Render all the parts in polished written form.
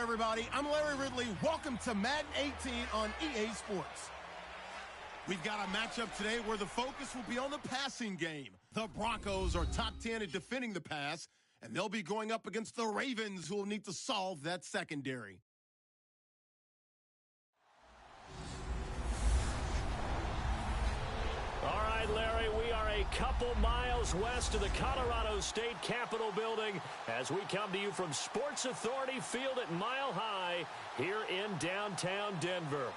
everybody. I'm Larry Ridley. Welcome to Madden 18 on EA Sports. We've got a matchup today where the focus will be on the passing game. The Broncos are top 10 at defending the pass, and they'll be going up against the Ravens, who will need to solve that secondary. All right, Larry, we are a couple miles west of the Colorado State Capitol building as we come to you from Sports Authority Field at Mile High here in downtown Denver.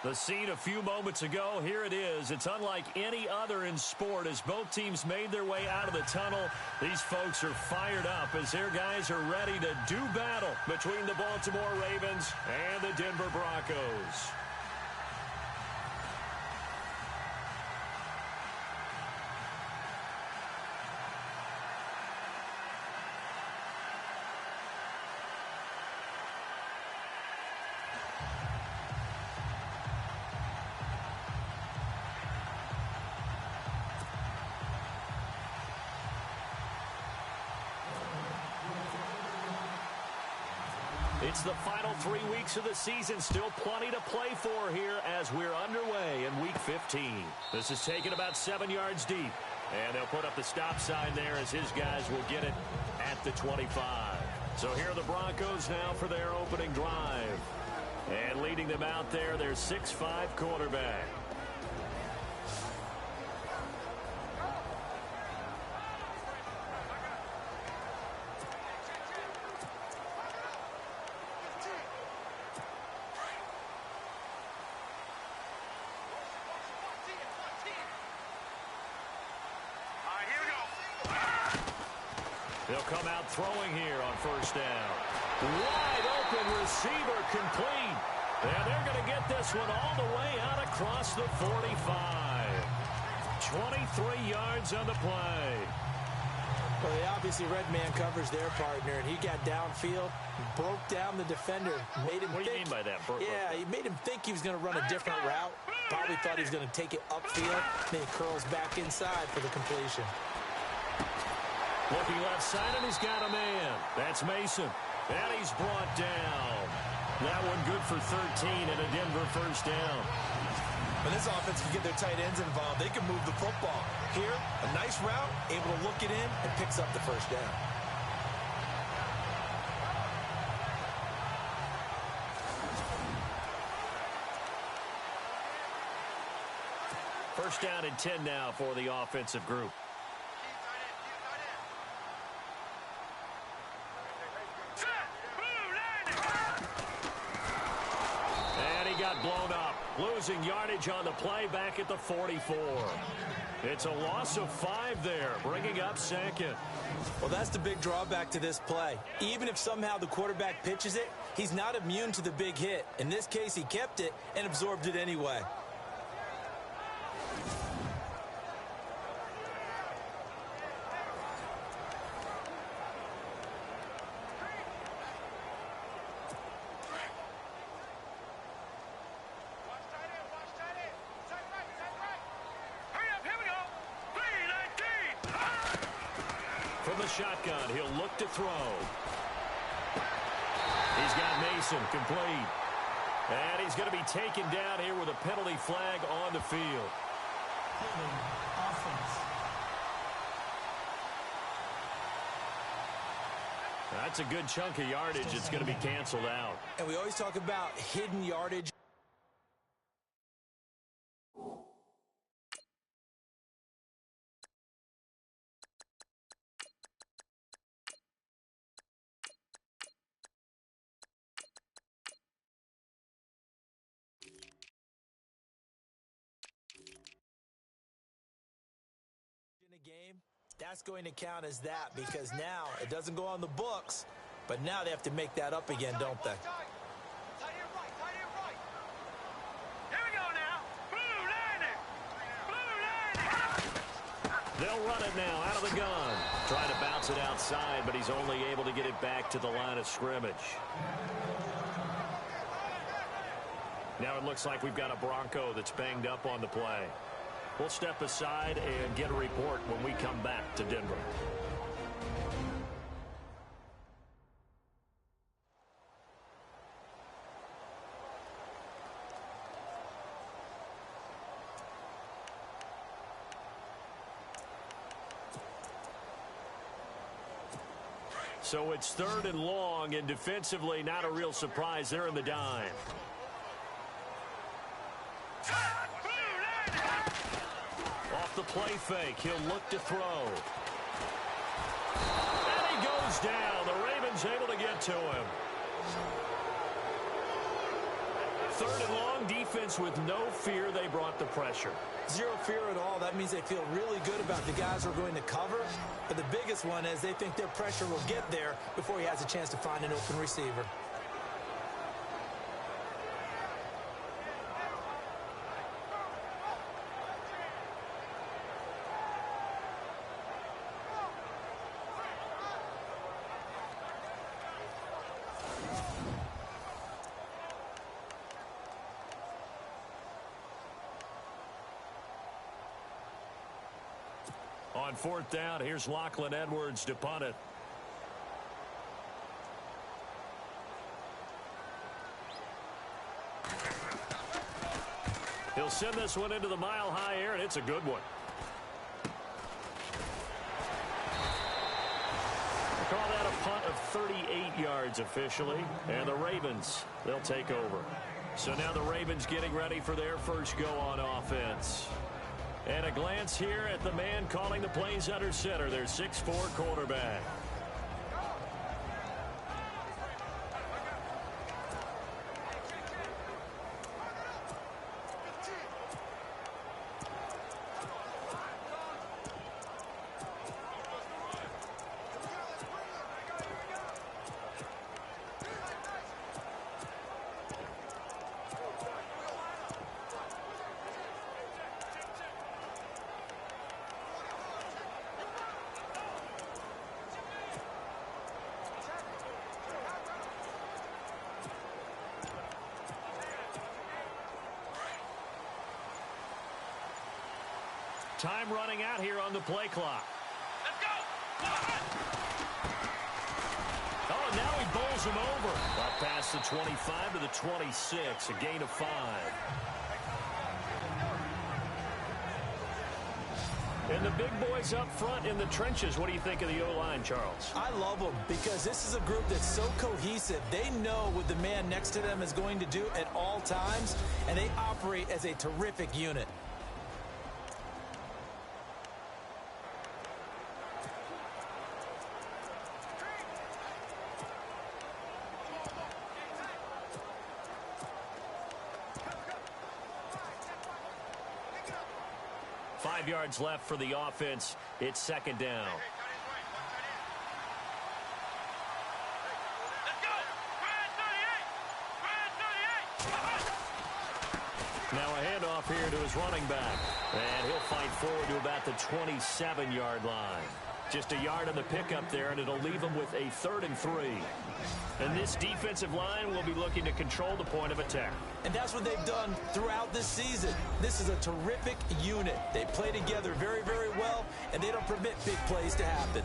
The scene a few moments ago, here it is. It's unlike any other in sport as both teams made their way out of the tunnel. These folks are fired up as their guys are ready to do battle between the Baltimore Ravens and the Denver Broncos. It's the final 3 weeks of the season. Still plenty to play for here as we're underway in Week 15. This is taken about 7 yards deep. And they'll put up the stop sign there as his guys will get it at the 25. So here are the Broncos now for their opening drive. And leading them out there, their 6'5" quarterback. They'll come out throwing here on first down. Wide open receiver complete. And they're going to get this one all the way out across the 45. 23 yards on the play. Well, they obviously red man covers their partner, and he got downfield, broke down the defender, made him What do you mean by that? He made him think he was going to run a different route. Probably thought he was going to take it upfield. Then he curls back inside for the completion. Looking left side, and he's got a man. That's Mason. And he's brought down. That one good for 13 and a Denver first down. When this offense can get their tight ends involved, they can move the football. Here, a nice route, able to look it in, and picks up the first down. First down and 10 now for the offensive group. Blown up, losing yardage on the play back at the 44. It's a loss of 5 there, bringing up second. Well, that's the big drawback to this play. Even if somehow the quarterback pitches it, he's not immune to the big hit. In this case, he kept it and absorbed it anyway. From the shotgun, he'll look to throw. He's got Mason complete. And he's going to be taken down here with a penalty flag on the field. That's a good chunk of yardage. It's going to be canceled out. And we always talk about hidden yardage. Game, that's going to count as that because now it doesn't go on the books, but now they have to make that up again, don't they? They'll run it now out of the gun. Trying to bounce it outside, but he's only able to get it back to the line of scrimmage. Now it looks like we've got a Bronco that's banged up on the play. We'll step aside and get a report when we come back to Denver. So it's 3rd and long, and defensively not a real surprise. They're in the dime. Off the play fake, he'll look to throw. And he goes down. The Ravens able to get to him. 3rd and long, defense with no fear. They brought the pressure. Zero fear at all. That means they feel really good about the guys who are going to cover. But the biggest one is they think their pressure will get there before he has a chance to find an open receiver. On 4th down, here's Lachlan Edwards to punt it. He'll send this one into the mile-high air, and it's a good one. They call that a punt of 38 yards officially, and the Ravens, they'll take over. So now the Ravens getting ready for their first go on offense. And a glance here at the man calling the plays under center, their 6'4" quarterback. Time running out here on the play clock. Let's go! Oh, now he bowls him over. Up past the 25 to the 26, a gain of 5. And the big boys up front in the trenches. What do you think of the O-line, Charles? I love them because this is a group that's so cohesive. They know what the man next to them is going to do at all times, and they operate as a terrific unit. Yards left for the offense. It's 2nd down. Now a handoff here to his running back. And he'll fight forward to about the 27-yard line. Just a yard on the pickup there, and it'll leave him with a 3rd and 3. And this defensive line will be looking to control the point of attack. And that's what they've done throughout this season. This is a terrific unit. They play together very, very well, and they don't permit big plays to happen.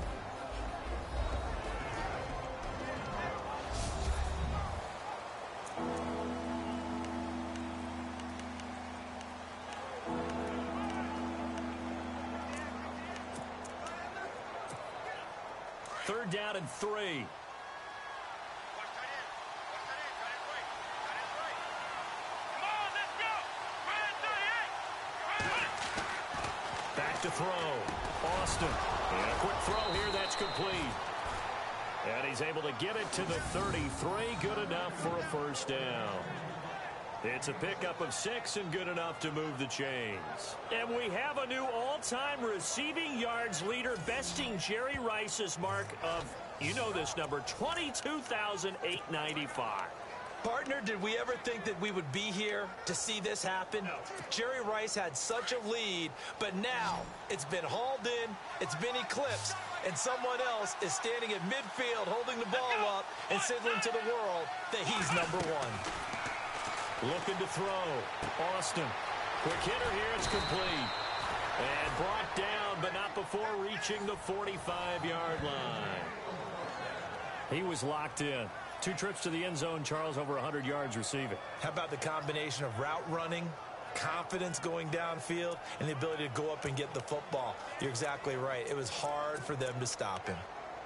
Third down and 3. Back to throw. Austin. And a quick throw here. That's complete. And he's able to get it to the 33. Good enough for a first down. It's a pickup of 6 and good enough to move the chains. And we have a new all-time receiving yards leader, besting Jerry Rice's mark of, you know this number, 22,895. Partner, did we ever think that we would be here to see this happen? No. Jerry Rice had such a lead, but now it's been hauled in, it's been eclipsed, and someone else is standing at midfield holding the ball up and signaling to the world that he's number 1. Looking to throw. Austin. Quick hitter here. It's complete. And brought down, but not before reaching the 45-yard line. He was locked in. 2 trips to the end zone, Charles, over 100 yards receiving. How about the combination of route running, confidence going downfield, and the ability to go up and get the football? You're exactly right. It was hard for them to stop him.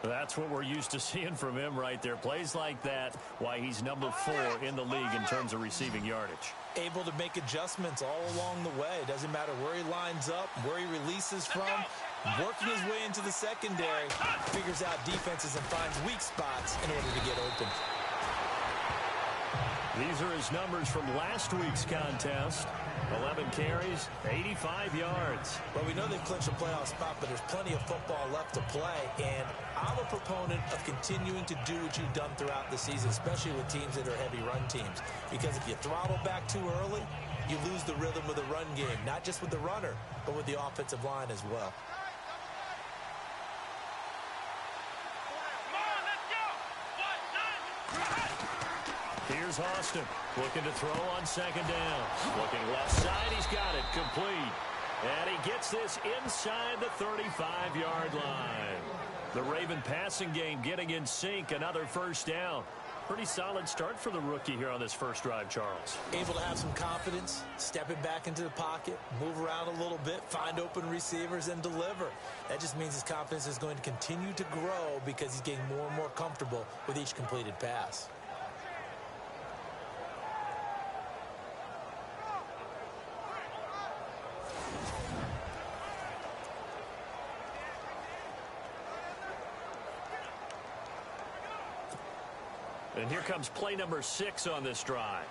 That's what we're used to seeing from him right there. Plays like that, why he's number 4 in the league in terms of receiving yardage. Able to make adjustments all along the way. Doesn't matter where he lines up, where he releases from. Working his way into the secondary, figures out defenses and finds weak spots in order to get open. These are his numbers from last week's contest. 11 carries, 85 yards. Well, we know they've clinched a playoff spot, but there's plenty of football left to play, and I'm a proponent of continuing to do what you've done throughout the season, especially with teams that are heavy run teams, because if you throttle back too early, you lose the rhythm of the run game, not just with the runner, but with the offensive line as well. Here's Austin looking to throw on second down. Looking left side, he's got it complete. And he gets this inside the 35-yard line. The Raven passing game getting in sync, another first down. Pretty solid start for the rookie here on this first drive, Charles. Able to have some confidence, stepping back into the pocket, move around a little bit, find open receivers, and deliver. That just means his confidence is going to continue to grow because he's getting more and more comfortable with each completed pass. And here comes play number 6 on this drive.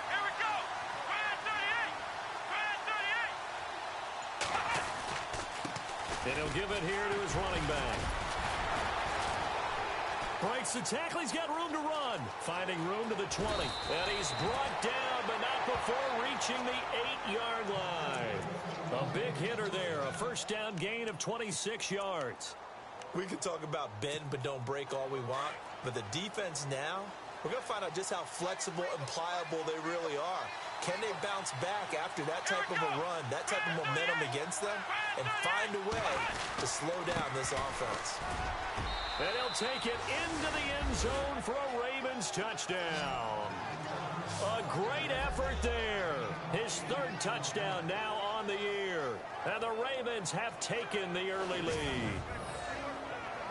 Here we go. 38. And he'll give it here to his running back. Breaks the tackle. He's got room to run. Finding room to the 20. And he's brought down, but not before reaching the 8-yard line. A big hitter there. A first down gain of 26 yards. We can talk about bend but don't break all we want, but the defense now, we're going to find out just how flexible and pliable they really are. Can they bounce back after that type of a run, that type of momentum against them, and find a way to slow down this offense? And he'll take it into the end zone for a Ravens touchdown. A great effort there. His 3rd touchdown now on the year. And the Ravens have taken the early lead.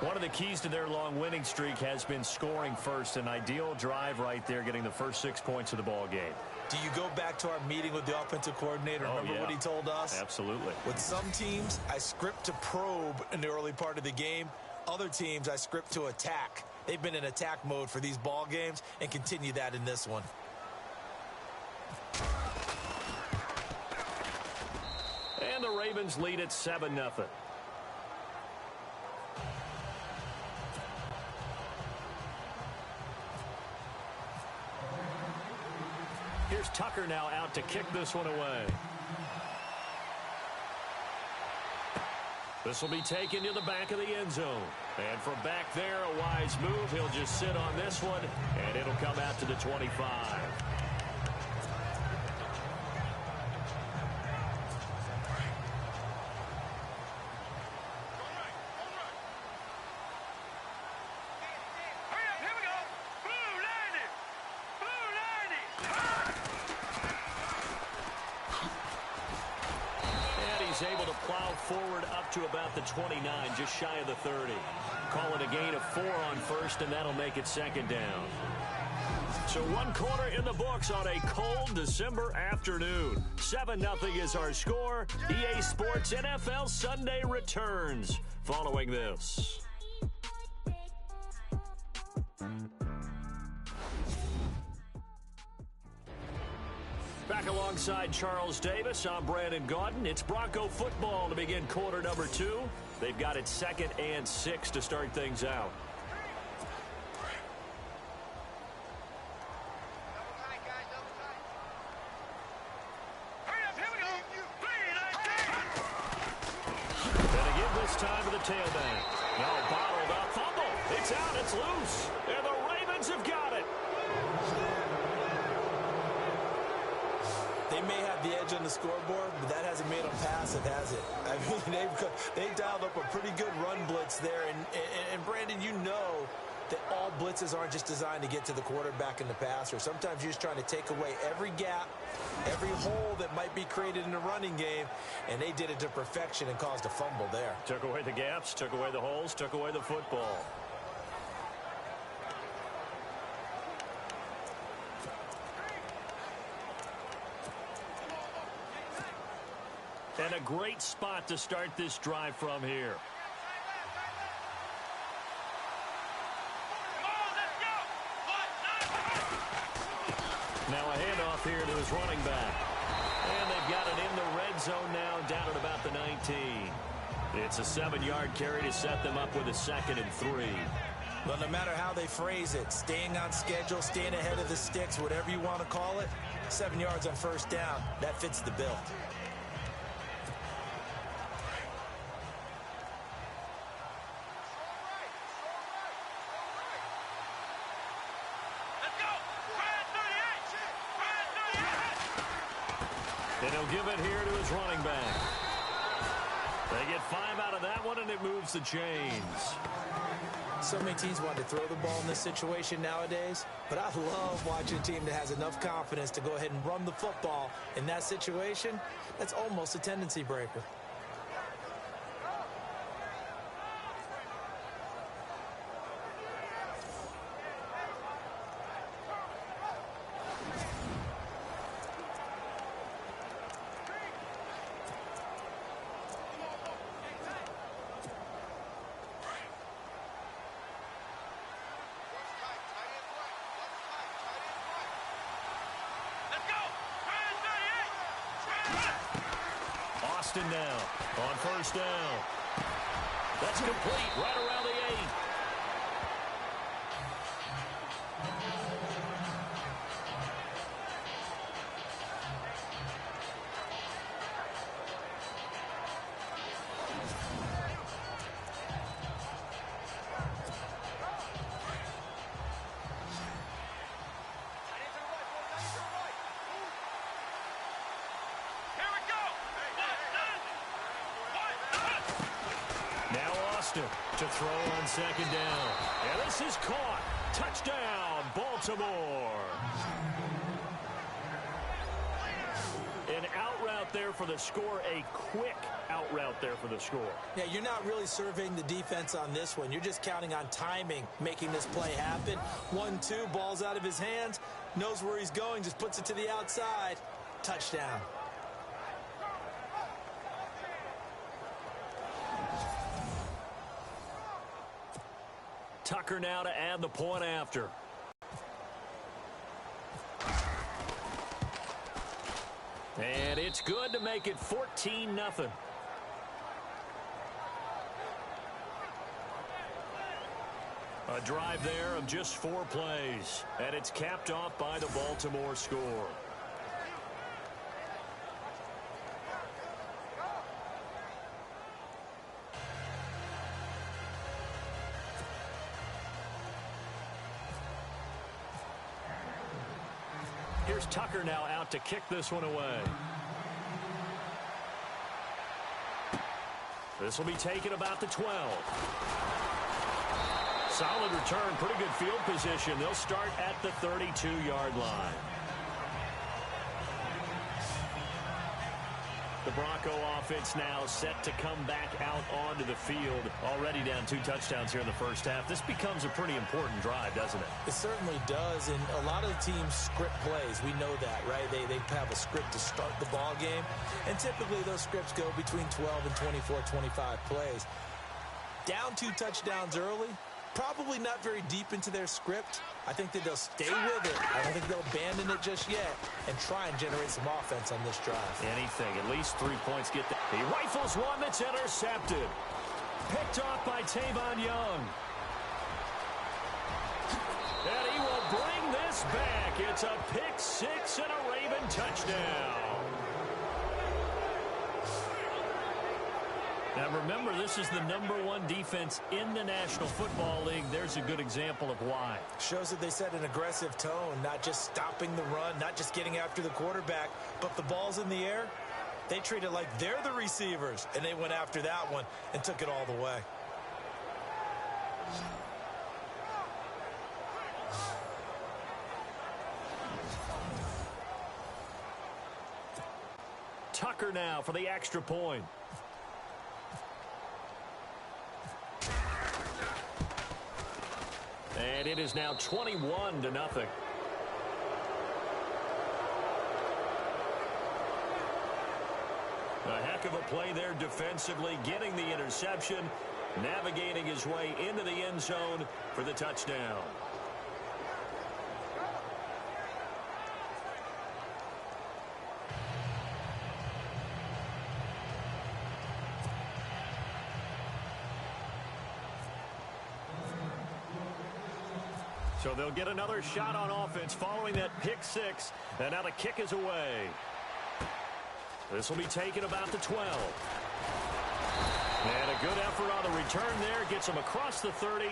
One of the keys to their long winning streak has been scoring first. An ideal drive right there, getting the first 6 points of the ball game. Do you go back to our meeting with the offensive coordinator? Remember what he told us? Absolutely. With some teams, I script to probe in the early part of the game. Other teams, I script to attack. They've been in attack mode for these ball games and continue that in this one. And the Ravens lead at 7-0. Here's Tucker now out to kick this one away. This will be taken to the back of the end zone. And from back there, a wise move. He'll just sit on this one, and it'll come out to the 25. Able to plow forward up to about the 29, just shy of the 30. Call it a gain of 4 on first, and that'll make it second down. So 1 quarter in the books on a cold December afternoon. 7-0 is our score. EA Sports NFL Sunday returns following this. Back alongside Charles Davis, I'm Brandon Gaudin. It's Bronco football to begin quarter number 2. They've got it 2nd and 6 to start things out. And again this time to the tailback. Now bottled up, fumble. It's out, it's loose. And the Ravens have got it. They may have the edge on the scoreboard, but that hasn't made them passive, has it? I mean, they dialed up a pretty good run blitz there. And Brandon, you know that all blitzes aren't just designed to get to the quarterback and the passer. Sometimes you're just trying to take away every gap, every hole that might be created in the running game, and they did it to perfection and caused a fumble there. Took away the gaps, took away the holes, took away the football. And a great spot to start this drive from here. Now a handoff here to his running back. And they've got it in the red zone now, down at about the 19. It's a 7-yard carry to set them up with a 2nd and 3. Well, no matter how they phrase it, staying on schedule, staying ahead of the sticks, whatever you want to call it, 7 yards on first down, that fits the bill. And he'll give it here to his running back. They get 5 out of that one, and it moves the chains. So many teams want to throw the ball in this situation nowadays, but I love watching a team that has enough confidence to go ahead and run the football. In that situation, that's almost a tendency breaker. Now on first down. That's complete right around the 8. To throw on 2nd down. And this is caught. Touchdown, Baltimore. An out route there for the score. A quick out route there for the score. Yeah, you're not really surveying the defense on this one. You're just counting on timing, making this play happen. 1-2, ball's out of his hands. Knows where he's going, just puts it to the outside. Touchdown. Tucker now to add the point after. And it's good to make it 14-0. A drive there of just 4 plays. And it's capped off by the Baltimore score. Here's Tucker now out to kick this one away. This will be taken about the 12. Solid return, pretty good field position. They'll start at the 32-yard line. The Bronco offense now set to come back out onto the field. Already down 2 touchdowns here in the first half. This becomes a pretty important drive, doesn't it? It certainly does, and a lot of the teams script plays. We know that, right? They have a script to start the ball game, and typically those scripts go between 12 and 24, 25 plays. Down 2 touchdowns early, probably not very deep into their script. I think that they'll stay with it. I don't think they'll abandon it just yet and try and generate some offense on this drive. Anything. At least 3 points get there. He rifles one that's intercepted. Picked off by Tavon Young. And he will bring this back. It's a pick 6 and a Raven touchdown. Now remember, this is the #1 defense in the National Football League. There's a good example of why. Shows that they set an aggressive tone, not just stopping the run, not just getting after the quarterback, but the ball's in the air. They treat it like they're the receivers, and they went after that one and took it all the way. Tucker now for the extra point. And it is now 21-0. A heck of a play there defensively, getting the interception, navigating his way into the end zone for the touchdown. So they'll get another shot on offense following that pick six. And now the kick is away. This will be taken about the 12. And a good effort on the return there. Gets him across the 30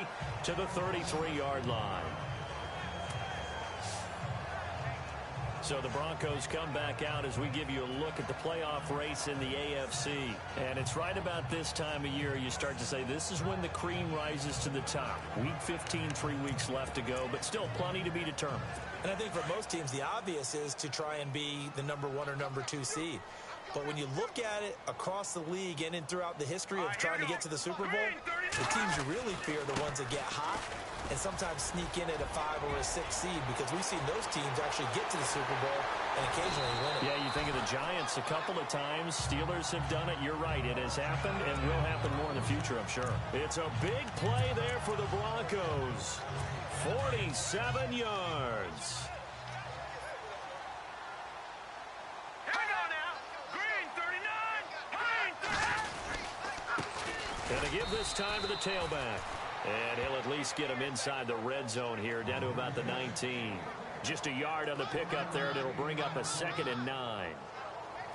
to the 33-yard line. So the Broncos come back out as we give you a look at the playoff race in the AFC. And it's right about this time of year you start to say this is when the cream rises to the top. Week 15, 3 weeks left to go, but still plenty to be determined. And I think for most teams, the obvious is to try and be the number 1 or number 2 seed. But when you look at it across the league and throughout the history of trying to get to the Super Bowl, the teams you really fear are the ones that get hot and sometimes sneak in at a 5 or a 6 seed, because we've seen those teams actually get to the Super Bowl and occasionally win it. Yeah, you think of the Giants a couple of times. Steelers have done it. You're right. It has happened and will happen more in the future, I'm sure. It's a big play there for the Broncos. 47 yards. And to give this time to the tailback. And he'll at least get him inside the red zone here, down to about the 19. Just a yard on the pickup there, and it'll bring up a 2nd and 9.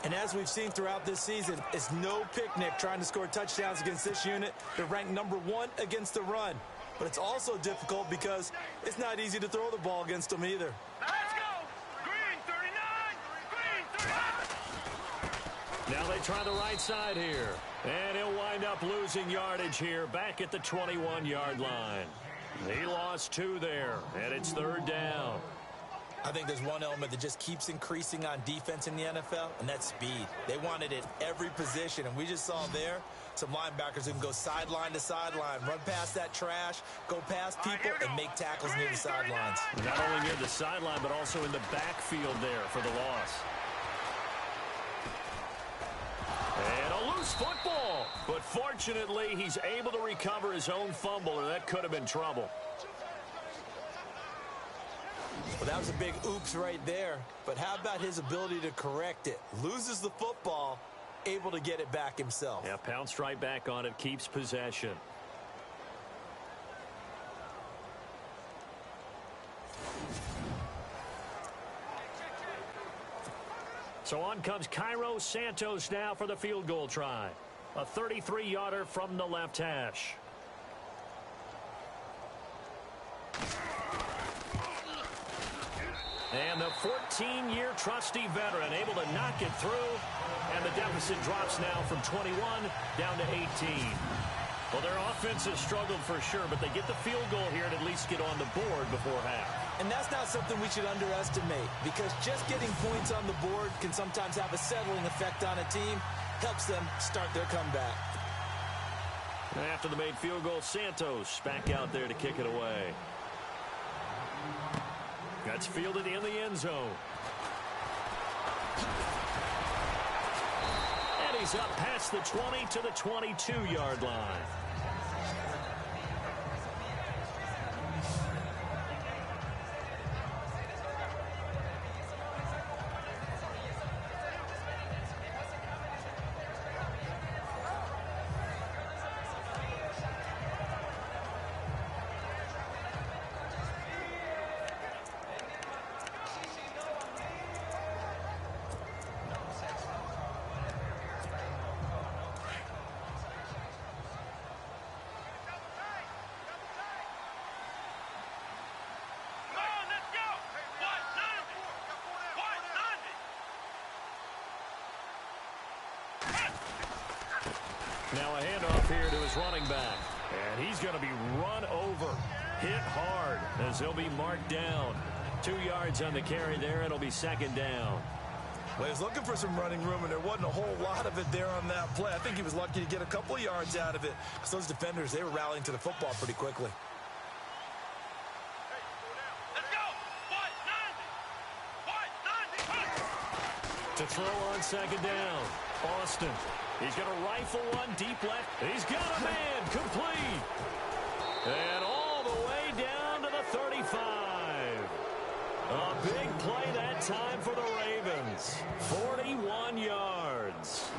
And as we've seen throughout this season, it's no picnic trying to score touchdowns against this unit. They're ranked number 1 against the run. But it's also difficult because it's not easy to throw the ball against them either. Let's go! Green 39! Green 39! Now they try the right side here. And he'll wind up losing yardage here back at the 21-yard line. He lost 2 there, and it's 3rd down. I think there's one element that just keeps increasing on defense in the NFL, and that's speed. They want it at every position, and we just saw there some linebackers who can go sideline to sideline, run past that trash, go past people, and make tackles near the sidelines. Not only near the sideline, but also in the backfield there for the loss. And a loose football. But fortunately, he's able to recover his own fumble, or that could have been trouble. Well, that was a big oops right there. But how about his ability to correct it? Loses the football, able to get it back himself. Yeah, pounced right back on it, keeps possession. So on comes Cairo Santos now for the field goal try. A 33-yarder from the left hash. And the 14-year trusty veteran able to knock it through. And the deficit drops now from 21 down to 18. Well, their offense has struggled for sure, but they get the field goal here and at least get on the board before half. And that's not something we should underestimate, because just getting points on the board can sometimes have a settling effect on a team. Helps them start their comeback. And after the made field goal, Santos back out there to kick it away. That's fielded in the end zone. And he's up past the 20 to the 22-yard line. Now a handoff here to his running back. And he's going to be run over. Hit hard as he'll be marked down. 2 yards on the carry there. It'll be 2nd down. Well, he was looking for some running room, and there wasn't a whole lot of it there on that play. I think he was lucky to get a couple of yards out of it because those defenders, they were rallying to the football pretty quickly. Let's go. To throw on second down, Austin. He's going to rifle one deep left. He's got a man complete. And all the way down to the 35. A big play that time for the Ravens. 41 yards.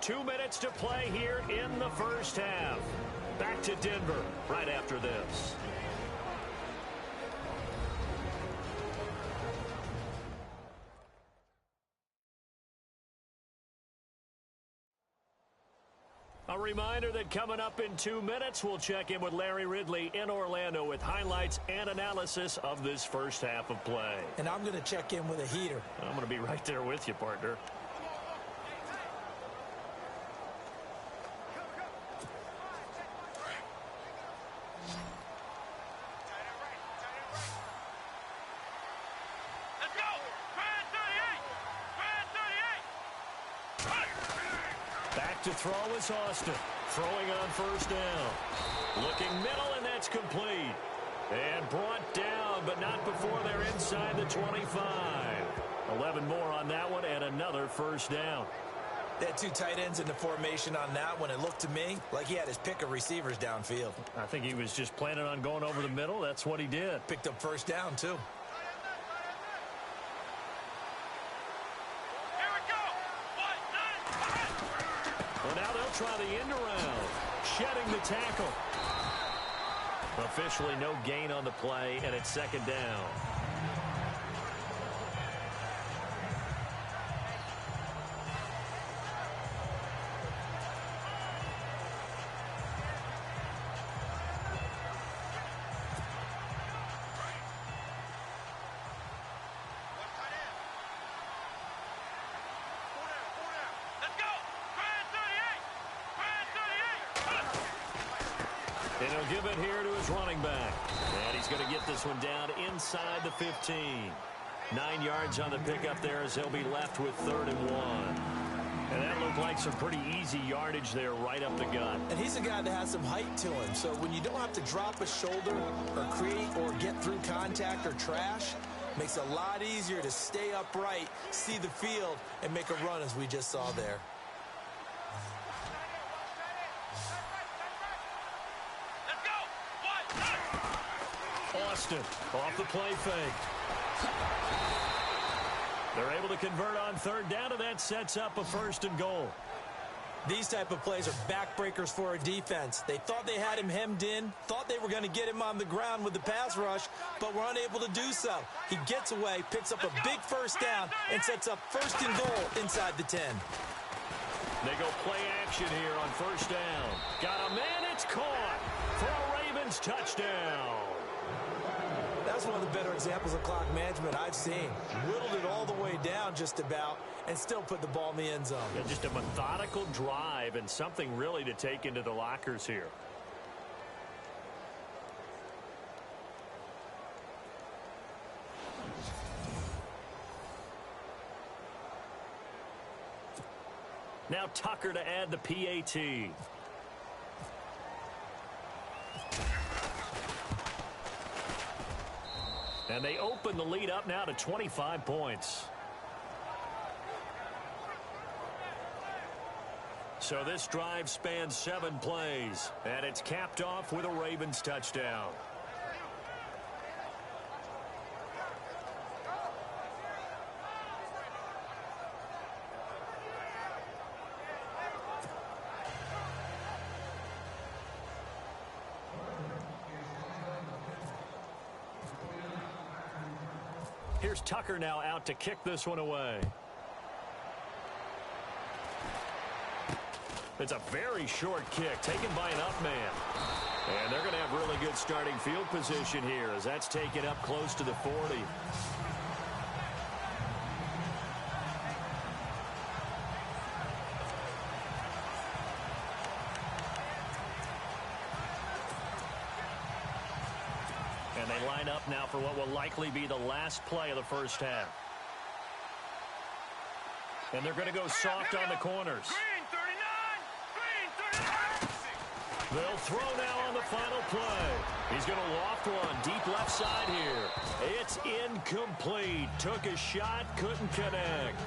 Two minutes to play here in the first half. Back to Denver right after this. A reminder that coming up in 2 minutes, we'll check in with Larry Ridley in Orlando with highlights and analysis of this first half of play. And I'm going to check in with a heater. I'm going to be right there with you, partner. To throw is Austin. Throwing on first down. Looking middle, and that's complete. And brought down, but not before they're inside the 25. 11 more on that one, and another first down. They had two tight ends in the formation on that one. It looked to me like he had his pick of receivers downfield. I think he was just planning on going over the middle. That's what he did. Picked up first down, too. Well, now they'll try the end around. Shedding the tackle. Officially no gain on the play, and it's second down. And he'll give it here to his running back. And he's going to get this one down inside the 15. 9 yards on the pickup there as he'll be left with 3rd and 1. And that looked like some pretty easy yardage there right up the gut. And he's a guy that has some height to him. So when you don't have to drop a shoulder or create or get through contact or trash, makes it a lot easier to stay upright, see the field, and make a run as we just saw there. Austin off the play fake. They're able to convert on 3rd down, and that sets up a 1st and goal. These type of plays are backbreakers for a defense. They thought they had him hemmed in, thought they were going to get him on the ground with the pass rush, but were unable to do so. He gets away, picks up a big 1st down, and sets up 1st and goal inside the 10. They go play action here on 1st down. Got a man, it's caught for a Ravens touchdown. That's one of the better examples of clock management I've seen. Whittled it all the way down just about and still put the ball in the end zone. Yeah, just a methodical drive and something really to take into the lockers here. Now Tucker to add the PAT. And they open the lead up now to 25 points. So this drive spans 7 plays, and it's capped off with a Ravens touchdown. Here's Tucker now out to kick this one away. It's a very short kick taken by an up man. And they're going to have really good starting field position here as that's taken up close to the 40. And they line up now for what will likely be the last play of the first half. And they're going to go soft on the corners. They'll throw now on the final play. He's going to loft one deep left side here. It's incomplete. Took a shot, couldn't connect.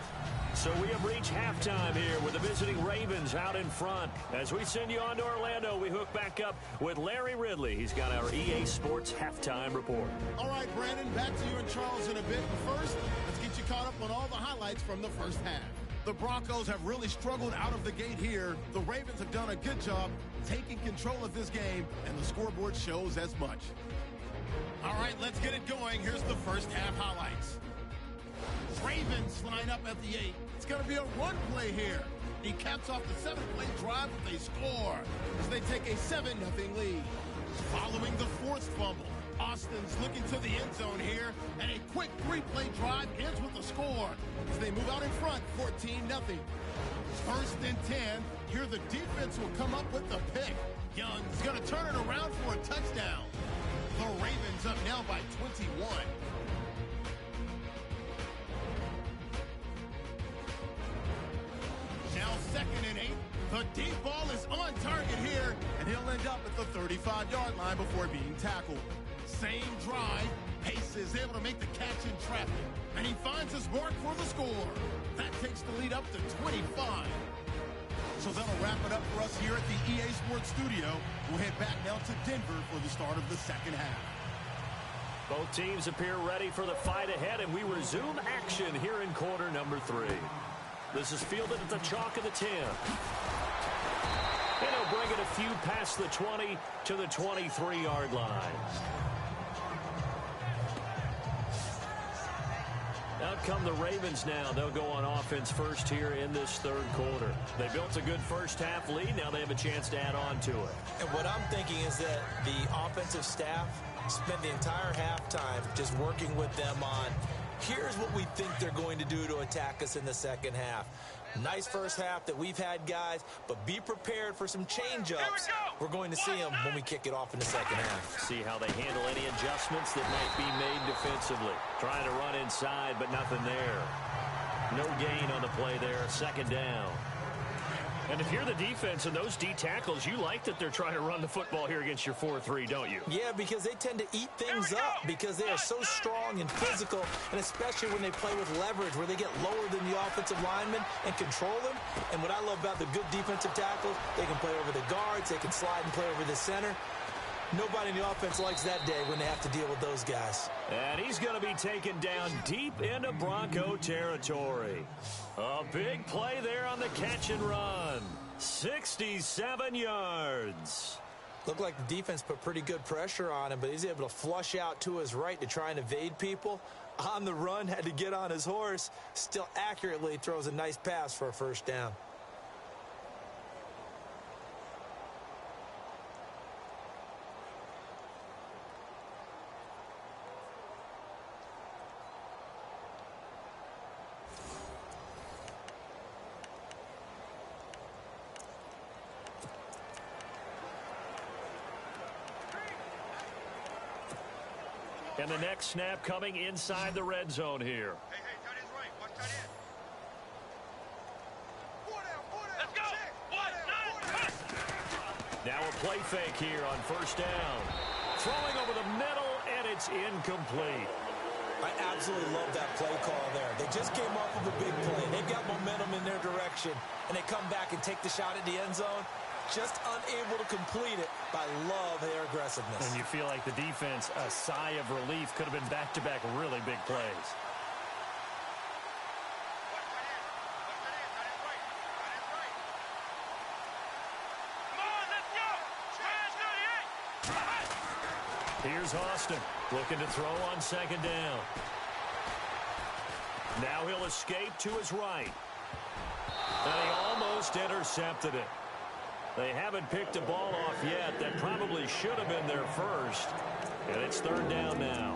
So we have reached halftime here with the visiting Ravens out in front. As we send you on to Orlando, we hook back up with Larry Ridley. He's got our EA Sports halftime report. All right, Brandon, back to you and Charles in a bit. But first, let's get you caught up on all the highlights from the first half. The Broncos have really struggled out of the gate here. The Ravens have done a good job taking control of this game, and the scoreboard shows as much. All right, let's get it going. Here's the first half highlights. Ravens line up at the 8. It's going to be a run play here. He caps off the 7-play drive with a score as they take a 7-0 lead. Following the forced fumble, Austin's looking to the end zone here, and a quick 3-play drive ends with a score as they move out in front 14-0. First and 10, here the defense will come up with the pick. Young's going to turn it around for a touchdown. The Ravens up now by 21. Now 2nd and 8. The deep ball is on target here, and he'll end up at the 35-yard line before being tackled. Same drive. Pace is able to make the catch in traffic, and he finds his mark for the score. That takes the lead up to 25. So that'll wrap it up for us here at the EA Sports Studio. We'll head back now to Denver for the start of the second half. Both teams appear ready for the fight ahead, and we resume action here in quarter number 3. This is fielded at the chalk of the 10. And he'll bring it a few past the 20 to the 23-yard line. Out come the Ravens now. They'll go on offense first here in this third quarter. They built a good first half lead. Now they have a chance to add on to it. And what I'm thinking is that the offensive staff spent the entire halftime just working with them on, here's what we think they're going to do to attack us in the second half. Nice first half that we've had, guys, but be prepared for some change-ups. We're going to see them when we kick it off in the second half. See how they handle any adjustments that might be made defensively. Trying to run inside, but nothing there. No gain on the play there. Second down. And if you're the defense and those D tackles, you like that they're trying to run the football here against your 4-3, don't you? Yeah, because they tend to eat things up because they are so strong and physical, and especially when they play with leverage where they get lower than the offensive linemen and control them. And what I love about the good defensive tackles, they can play over the guards, they can slide and play over the center. Nobody in the offense likes that day when they have to deal with those guys. And he's going to be taken down deep into Bronco territory. A big play there on the catch and run. 67 yards. Looked like the defense put pretty good pressure on him, but he's able to flush out to his right to try and evade people. On the run, had to get on his horse. Still accurately throws a nice pass for a first down. And the next snap coming inside the red zone here. Hey, tight end's right. Watch tight end. Let's go. Now a play fake here on first down. Throwing over the middle, and it's incomplete. I absolutely love that play call there. They just came off of a big play. They've got momentum in their direction, and they come back and take the shot at the end zone. Just unable to complete it, but I love their aggressiveness. And you feel like the defense, a sigh of relief, could have been back-to-back really big plays. Here's Austin looking to throw on second down. Now he'll escape to his right. And he almost intercepted it. They haven't picked a ball off yet. That probably should have been their first. And it's third down now.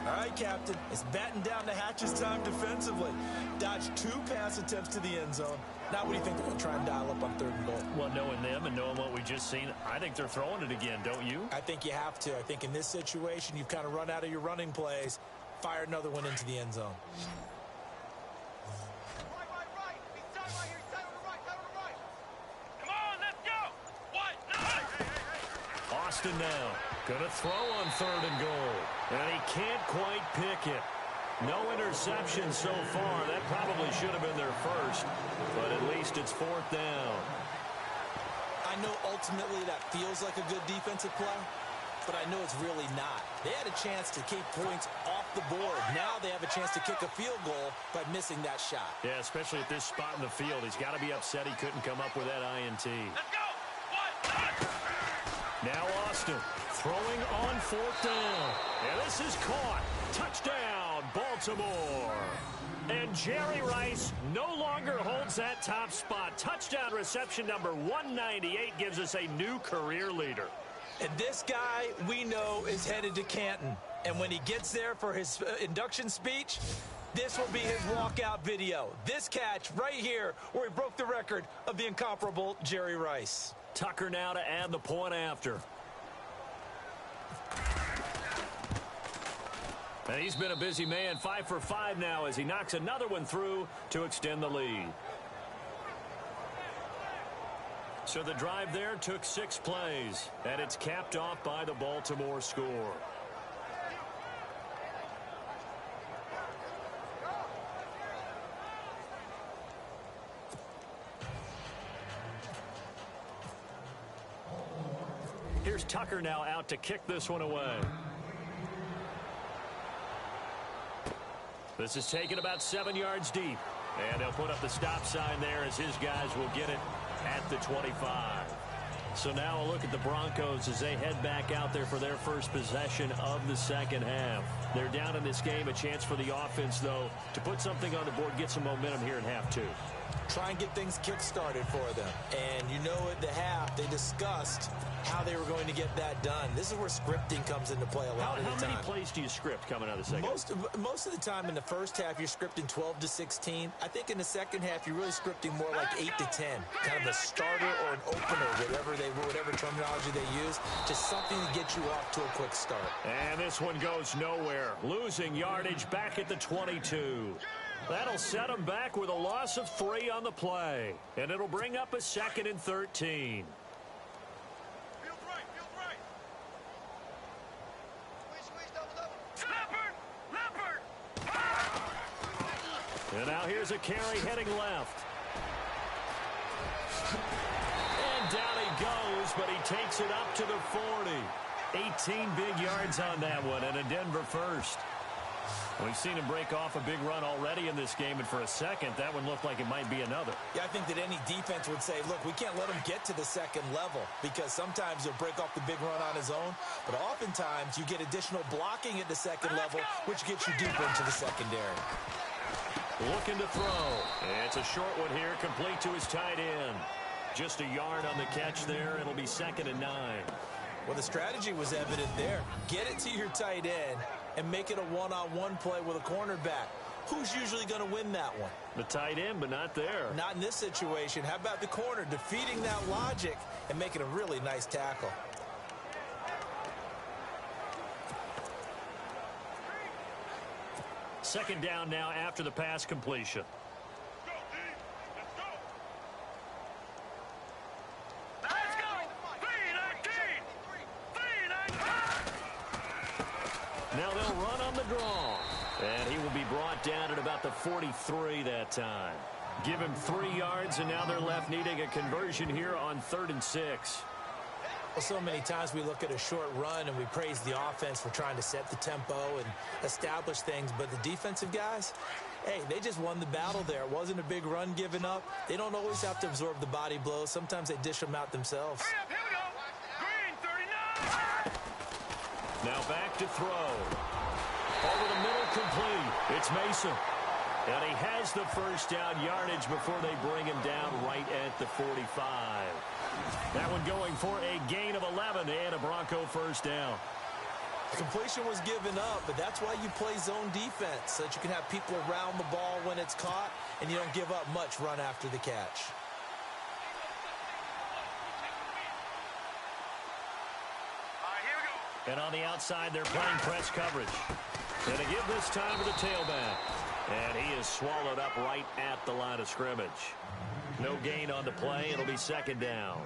All right, Captain. It's batten down the hatches time defensively. Dodged 2 pass attempts to the end zone. Now what do you think they're going to try and dial up on 3rd and goal? Well, knowing them and knowing what we just seen, I think they're throwing it again, don't you? I think you have to. I think in this situation, you've kind of run out of your running plays. Fire another one into the end zone. Right. He's down right here. He's down on the right. Down on the right. Come on, let's go. What? No. Hey. Austin now. Gonna throw on 3rd and goal. And he can't quite pick it. No interception so far. That probably should have been their first. But at least it's 4th down. I know ultimately that feels like a good defensive play, but I know it's really not. They had a chance to keep points off the board. Now they have a chance to kick a field goal by missing that shot. Yeah, especially at this spot in the field. He's got to be upset he couldn't come up with that INT. Let's go. What? Now Austin throwing on 4th down. And this is caught. Touchdown, Baltimore. And Jerry Rice no longer holds that top spot. Touchdown reception number 198 gives us a new career leader. And this guy, we know, is headed to Canton. And when he gets there for his induction speech, this will be his walkout video. This catch right here where he broke the record of the incomparable Jerry Rice. Tucker now to add the point after. And he's been a busy man, 5 for 5 now as he knocks another one through to extend the lead. So the drive there took 6 plays, and it's capped off by the Baltimore score. Here's Tucker now out to kick this one away. This is taken about 7 yards deep. And they'll put up the stop sign there as his guys will get it at the 25. So now a look at the Broncos as they head back out there for their first possession of the second half. They're down in this game. A chance for the offense, though, to put something on the board, get some momentum here in half 2. Try and get things kick-started for them. And you know at the half, they discussed how they were going to get that done. This is where scripting comes into play a lot of the time. How many plays do you script coming out of the second? Most of the time in the first half, you're scripting 12 to 16. I think in the second half, you're really scripting more like 8 to 10. Kind of a starter or an opener, whatever terminology they use. Just something to get you off to a quick start. And this one goes nowhere. Losing yardage back at the 22. That'll set them back with a loss of 3 on the play. And it'll bring up a 2nd and 13. Feels right. Squeeze, double. Leopard. And now here's a carry heading left. And down he goes, but he takes it up to the 40. 18 big yards on that one, and a Denver first. We've seen him break off a big run already in this game, and for a second, that one looked like it might be another. Yeah, I think that any defense would say, look, we can't let him get to the second level because sometimes he'll break off the big run on his own, but oftentimes you get additional blocking at the second level, which gets you deeper into the secondary. Looking to throw. It's a short one here, complete to his tight end. Just a yard on the catch there. It'll be 2nd and 9. Well, the strategy was evident there. Get it to your tight end and make it a one-on-one play with a cornerback. Who's usually going to win that one? The tight end, but not there. Not in this situation. How about the corner defeating that logic and making a really nice tackle? Second down now after the pass completion. Now they'll run on the draw. And he will be brought down at about the 43 that time. Give him 3 yards, and now they're left needing a conversion here on 3rd and 6. Well, so many times we look at a short run and we praise the offense for trying to set the tempo and establish things. But the defensive guys, hey, they just won the battle there. It wasn't a big run given up. They don't always have to absorb the body blows. Sometimes they dish them out themselves. Hurry up, here we go. Green, 39. Now back to throw. Over the middle, complete. It's Mason. And he has the first down yardage before they bring him down right at the 45. That one going for a gain of 11 and a Bronco first down. The completion was given up, but that's why you play zone defense, so that you can have people around the ball when it's caught, and you don't give up much run after the catch. And on the outside, they're playing press coverage. And they give this time to the tailback. And he is swallowed up right at the line of scrimmage. No gain on the play. It'll be second down.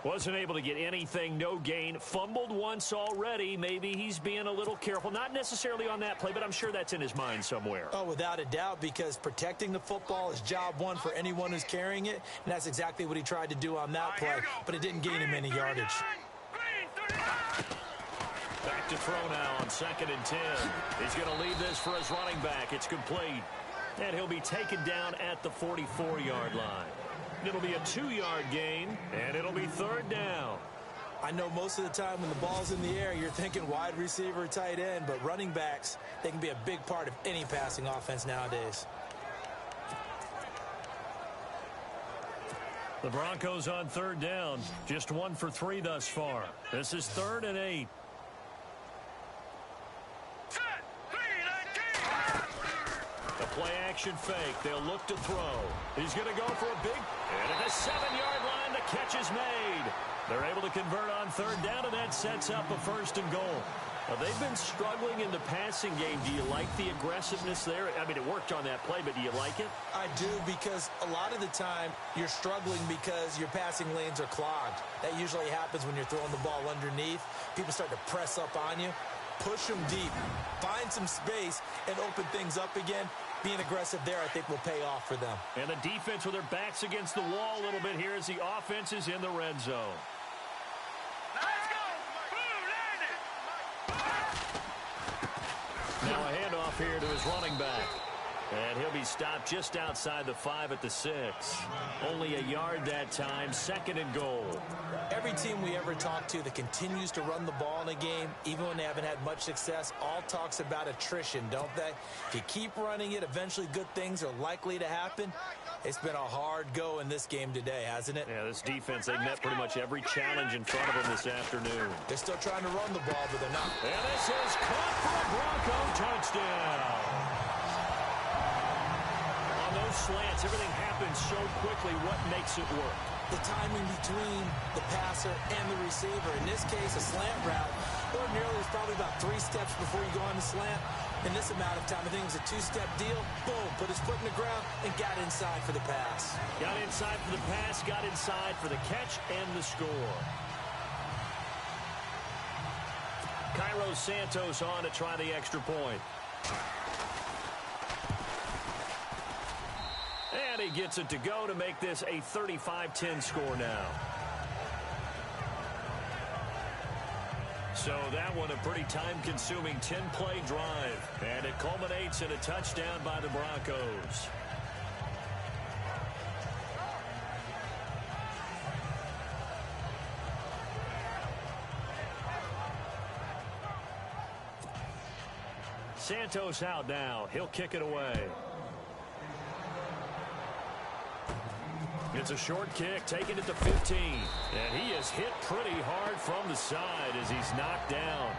Wasn't able to get anything, no gain. Fumbled once already. Maybe he's being a little careful. Not necessarily on that play, but I'm sure that's in his mind somewhere. Oh, without a doubt, because protecting the football is job one for anyone who's carrying it. And that's exactly what he tried to do on that play. But it didn't gain him any yardage. Back to throw now on 2nd and 10. He's going to leave this for his running back. It's complete. And he'll be taken down at the 44-yard line. It'll be a 2-yard gain, and it'll be third down. I know most of the time when the ball's in the air, you're thinking wide receiver, tight end, but running backs, they can be a big part of any passing offense nowadays. The Broncos on third down. Just 1 for 3 thus far. This is 3rd and 8. A play-action fake. They'll look to throw. He's going to go for a big... And at the 7-yard line, the catch is made. They're able to convert on third down, and that sets up a 1st and goal. Now, they've been struggling in the passing game. Do you like the aggressiveness there? I mean, it worked on that play, but do you like it? I do, because a lot of the time you're struggling because your passing lanes are clogged. That usually happens when you're throwing the ball underneath. People start to press up on you. Push them deep. Find some space and open things up again. Being aggressive there, I think, will pay off for them. And the defense with their backs against the wall a little bit here as the offense is in the red zone. Now a handoff here to his running back. And he'll be stopped just outside the 5 at the 6. Only a yard that time, 2nd and goal. Every team we ever talk to that continues to run the ball in a game, even when they haven't had much success, all talks about attrition, don't they? If you keep running it, eventually good things are likely to happen. It's been a hard go in this game today, hasn't it? Yeah, this defense, they've met pretty much every challenge in front of them this afternoon. They're still trying to run the ball, but they're not. And this is caught for a Bronco touchdown. Those slants, everything happens so quickly. What makes it work? The timing between the passer and the receiver. In this case, a slant route. Ordinarily, it's probably about 3 steps before you go on the slant. In this amount of time, I think it was a 2-step deal. Boom, put his foot in the ground and got inside for the pass. Got inside for the pass, got inside for the catch and the score. Cairo Santos on to try the extra point. And he gets it to go to make this a 35-10 score now. So that one a pretty time-consuming 10-play drive. And it culminates in a touchdown by the Broncos. Santos out now. He'll kick it away. It's a short kick, taken at the 15. And he is hit pretty hard from the side as he's knocked down.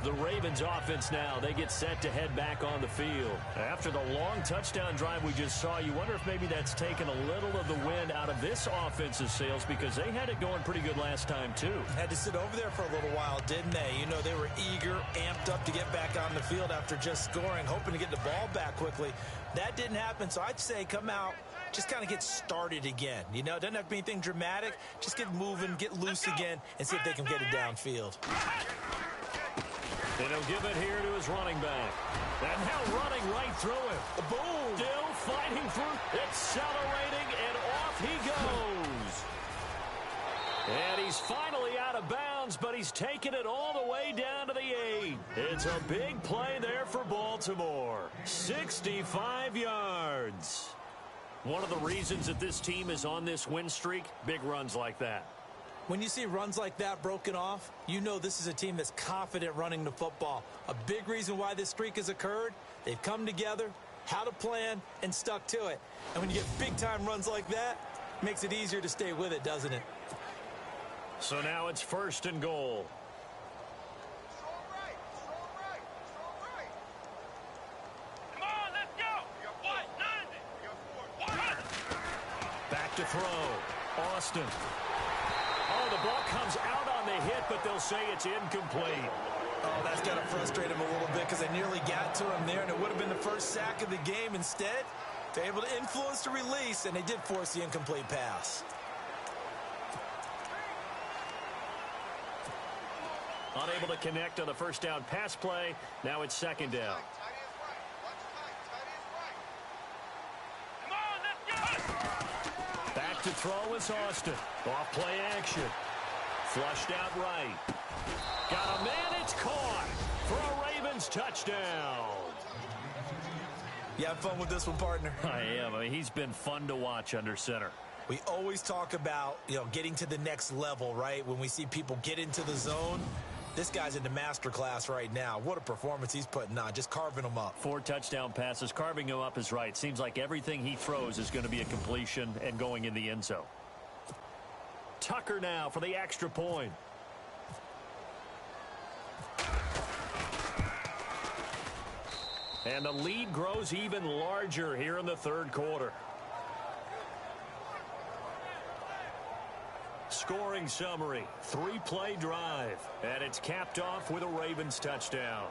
The Ravens offense now, they get set to head back on the field. After the long touchdown drive we just saw, you wonder if maybe that's taken a little of the wind out of this offense's sails, because they had it going pretty good last time too. Had to sit over there for a little while, didn't they? You know, they were eager, amped up to get back on the field after just scoring, hoping to get the ball back quickly. That didn't happen, so I'd say come out, just kind of get started again. You know, it doesn't have to be anything dramatic. Just get moving, get loose again, and see if they can get it downfield. And he'll give it here to his running back. And now running right through him. Boom! Still fighting through. Accelerating, and off he goes. And he's finally out of bounds, but he's taken it all the way down to the 8. It's a big play there for Baltimore. 65 yards. One of the reasons that this team is on this win streak, big runs like that. When you see runs like that broken off, you know this is a team that's confident running the football. A big reason why this streak has occurred, they've come together, had a plan, and stuck to it. And when you get big-time runs like that, it makes it easier to stay with it, doesn't it? So now it's 1st and goal. Strong right. Strong right. Strong right. Come on, let's go. You got what? 90. You got 4. Back to throw. Austin. Oh, the ball comes out on the hit, but they'll say it's incomplete. Oh, that's got to frustrate him a little bit because they nearly got to him there, and it would have been the first sack of the game. Instead, they're able to influence the release, and they did force the incomplete pass. Unable to connect on the first down pass play. Now it's 2nd down. Tight end's right. Watch tight. Tight end's right. Come on, let's go. Back to throw is Austin. Off play action. Flushed out right. Got a man, it's caught for a Ravens touchdown. You have fun with this one, partner? I am. I mean, he's been fun to watch under center. We always talk about, getting to the next level, right? When we see people get into the zone, this guy's in the master class right now. What a performance he's putting on, just carving them up. 4 touchdown passes. Carving him up is right. Seems like everything he throws is going to be a completion and going in the end zone. Tucker now for the extra point. And the lead grows even larger here in the 3rd quarter. Scoring summary, 3-play drive, and it's capped off with a Ravens touchdown.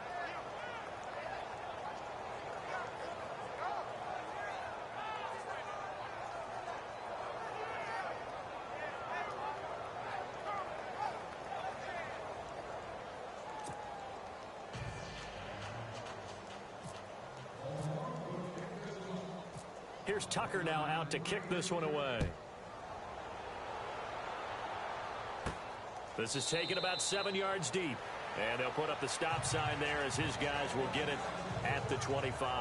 Here's Tucker now out to kick this one away. This is taken about 7 yards deep. And they'll put up the stop sign there as his guys will get it at the 25.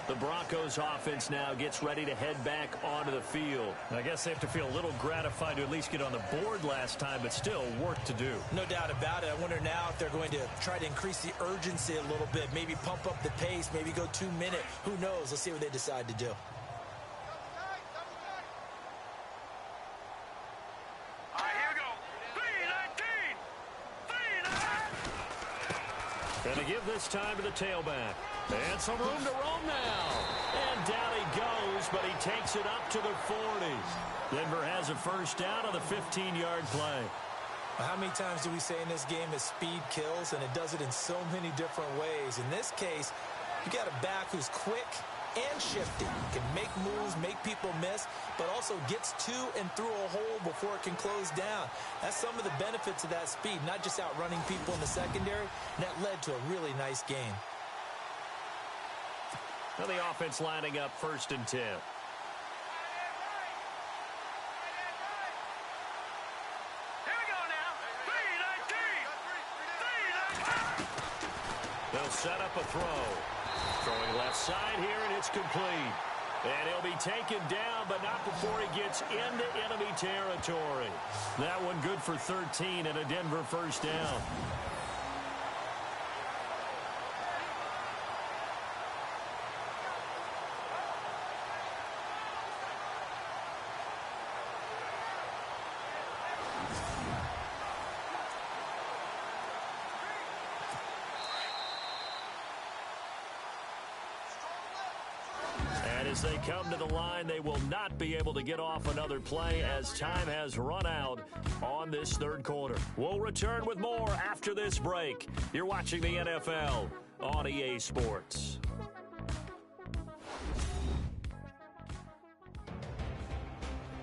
The Broncos offense now gets ready to head back onto the field. I guess they have to feel a little gratified to at least get on the board last time, but still work to do. No doubt about it. I wonder now if they're going to try to increase the urgency a little bit, maybe pump up the pace, maybe go 2 minute. Who knows? Let's see what they decide to do. Going to give this time to the tailback. And some room to roam now. And down he goes, but he takes it up to the 40s. Denver has a first down on the 15-yard play. Well, how many times do we say in this game that speed kills, and it does it in so many different ways? In this case, you got a back who's quick and shifty, can make moves, make people miss, but also gets to and through a hole before it can close down. That's some of the benefits of that speed, not just outrunning people in the secondary, and that led to a really nice game. Now the offense lining up 1st and 10. They'll set up a throw. Throwing left side here, and it's complete. And he'll be taken down, but not before he gets into enemy territory. That one good for 13 and a Denver first down. As they come to the line, they will not be able to get off another play as time has run out on this 3rd quarter. We'll return with more after this break. You're watching the NFL on EA Sports.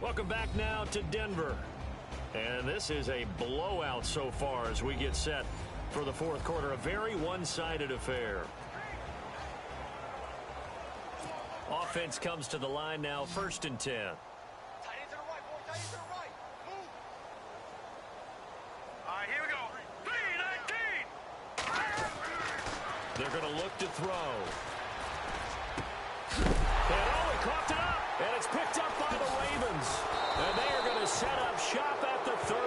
Welcome back now to Denver. And this is a blowout so far as we get set for the 4th quarter. A very one-sided affair. Offense comes to the line now, 1st and 10. Tight end to the right, boy. Tight end to the right. Move. All right, here we go. 3-19. They're going to look to throw. And he coughed it up. And it's picked up by the Ravens. And they are going to set up shop at the 30.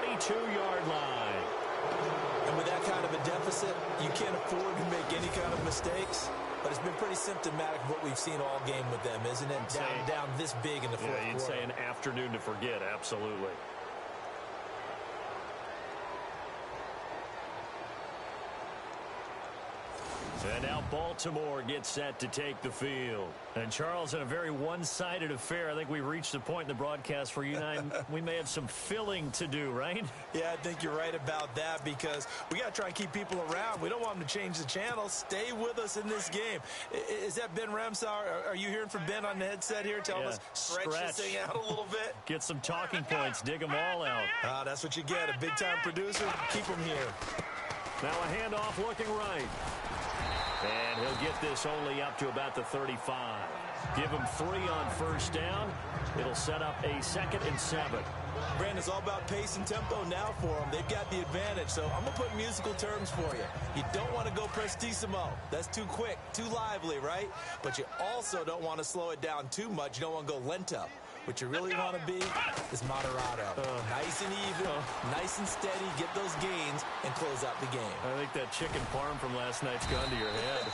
You can't afford to make any kind of mistakes, but it's been pretty symptomatic of what we've seen all game with them, isn't it? Down this big in the fourth quarter. You'd say an afternoon to forget, absolutely. And now Baltimore gets set to take the field. And Charles, in a very one-sided affair, I think we reached the point in the broadcast where you and I, we may have some filling to do, right? Yeah, I think you're right about that because we got to try and keep people around. We don't want them to change the channel. Stay with us in this game. Is that Ben Ramsauer? Are you hearing from Ben on the headset here telling us stretch this thing out a little bit? Get some talking points. Dig them all out. That's what you get. A big-time producer. Keep them here. Now a handoff looking right. And he'll get this only up to about the 35. Give him 3 on first down. It'll set up a 2nd and 7. Brandon, it's all about pace and tempo now for them. They've got the advantage, so I'm going to put musical terms for you. You don't want to go prestissimo. That's too quick, too lively, right? But you also don't want to slow it down too much. You don't want to go lento. What you really want to be is moderato. Nice and even, nice and steady, get those gains, and close out the game. I think that chicken parm from last night's gone to your head.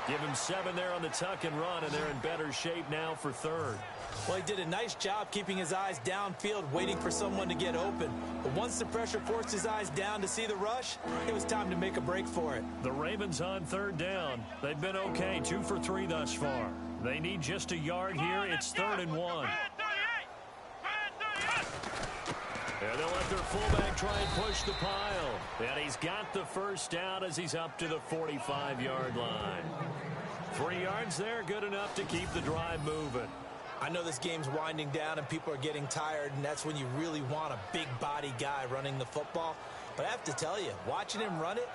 Give him 7 there on the tuck and run, and they're in better shape now for 3rd. Well, he did a nice job keeping his eyes downfield, waiting for someone to get open. But once the pressure forced his eyes down to see the rush, it was time to make a break for it. The Ravens on 3rd down. They've been okay, 2 for 3 thus far. They need just a yard here. It's 3rd and 1. And they'll let their fullback try and push the pile. And he's got the first down as he's up to the 45-yard line. 3 yards there, good enough to keep the drive moving. I know this game's winding down and people are getting tired, and that's when you really want a big body guy running the football. But I have to tell you, watching him run it,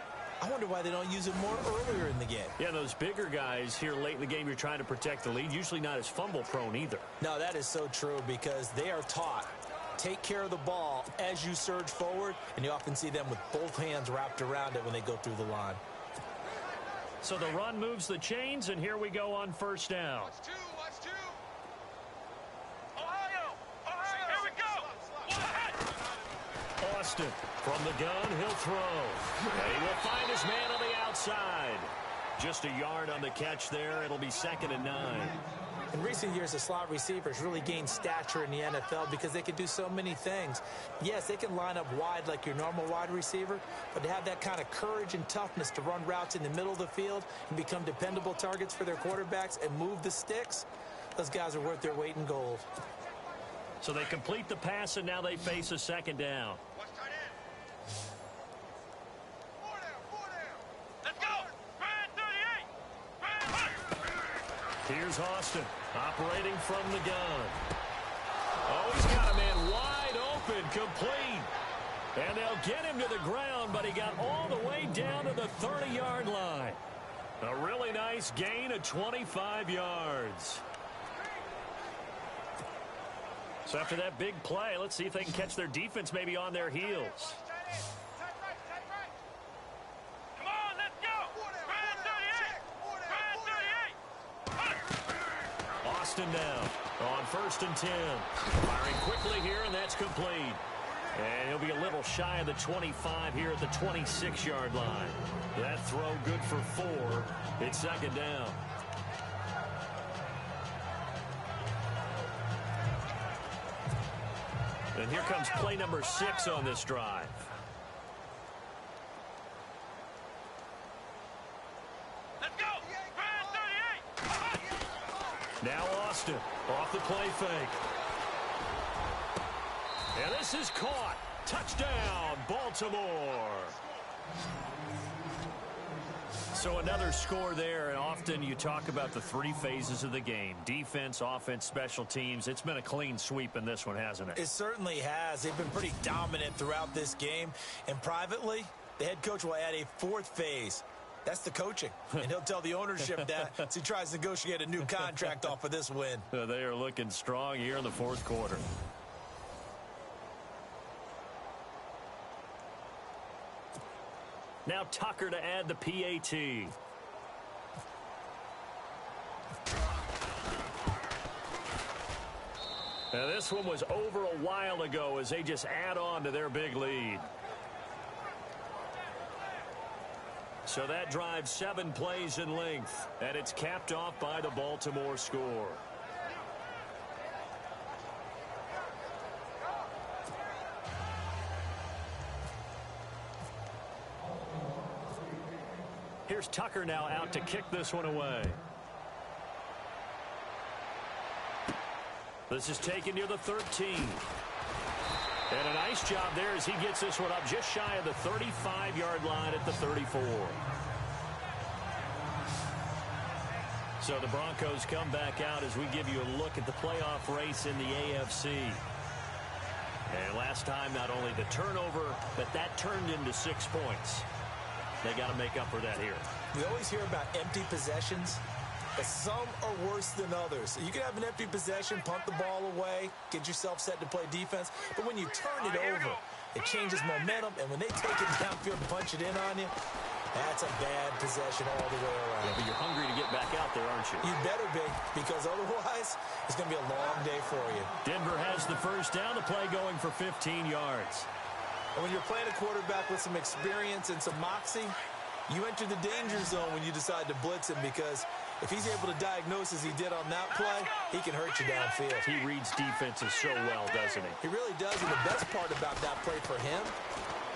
I wonder why they don't use it more earlier in the game. Yeah, those bigger guys here late in the game, you're trying to protect the lead, usually not as fumble-prone either. No, that is so true because they are taught, take care of the ball as you surge forward, and you often see them with both hands wrapped around it when they go through the line. So the run moves the chains, and here we go on first down. Watch two. Ohio, here we go. Austin from the gun, he'll throw. And he will find his man on the outside. Just a yard on the catch there. It'll be 2nd and 9. In recent years, the slot receivers really gained stature in the NFL because they can do so many things. Yes, they can line up wide like your normal wide receiver, but to have that kind of courage and toughness to run routes in the middle of the field and become dependable targets for their quarterbacks and move the sticks, those guys are worth their weight in gold. So they complete the pass, and now they face a 2nd down. Watch tight end. 4 down. Let's go. Brand 38. Here's Austin operating from the gun. Oh, he's got a man wide open, complete. And they'll get him to the ground, but he got all the way down to the 30-yard line. A really nice gain of 25 yards. So after that big play, let's see if they can catch their defense maybe on their heels. Tight right. Come on, let's go. Brand 38. Austin down on 1st and 10. Firing quickly here, and that's complete. And he'll be a little shy of the 25 here at the 26-yard line. That throw good for 4. It's 2nd down. And here comes play number 6 on this drive. Let's go. Brand 38. Now Austin off the play fake. And this is caught. Touchdown, Baltimore. So another score there, and often you talk about the 3 phases of the game. Defense, offense, special teams. It's been a clean sweep in this one, hasn't it? It certainly has. They've been pretty dominant throughout this game. And privately, the head coach will add a 4th phase. That's the coaching. And he'll tell the ownership that as he tries to negotiate a new contract off of this win. They are looking strong here in the 4th quarter. Now Tucker to add the PAT. Now this one was over a while ago as they just add on to their big lead. So that drives 7 plays in length, and it's capped off by the Baltimore score. Here's Tucker now out to kick this one away. This is taken near the 13. And a nice job there as he gets this one up just shy of the 35-yard line at the 34. So the Broncos come back out as we give you a look at the playoff race in the AFC. And last time, not only the turnover, but that turned into 6 points. They got to make up for that here. We always hear about empty possessions, but some are worse than others. You can have an empty possession, punt the ball away, get yourself set to play defense, but when you turn it over, it changes momentum, and when they take it downfield and punch it in on you, that's a bad possession all the way around. Yeah, but you're hungry to get back out there, aren't you? You better be, because otherwise, it's going to be a long day for you. Denver has the first down, the play going for 15 yards. And when you're playing a quarterback with some experience and some moxie, you enter the danger zone when you decide to blitz him, because if he's able to diagnose as he did on that play, he can hurt you downfield. He reads defenses so well, doesn't he? He really does, and the best part about that play for him,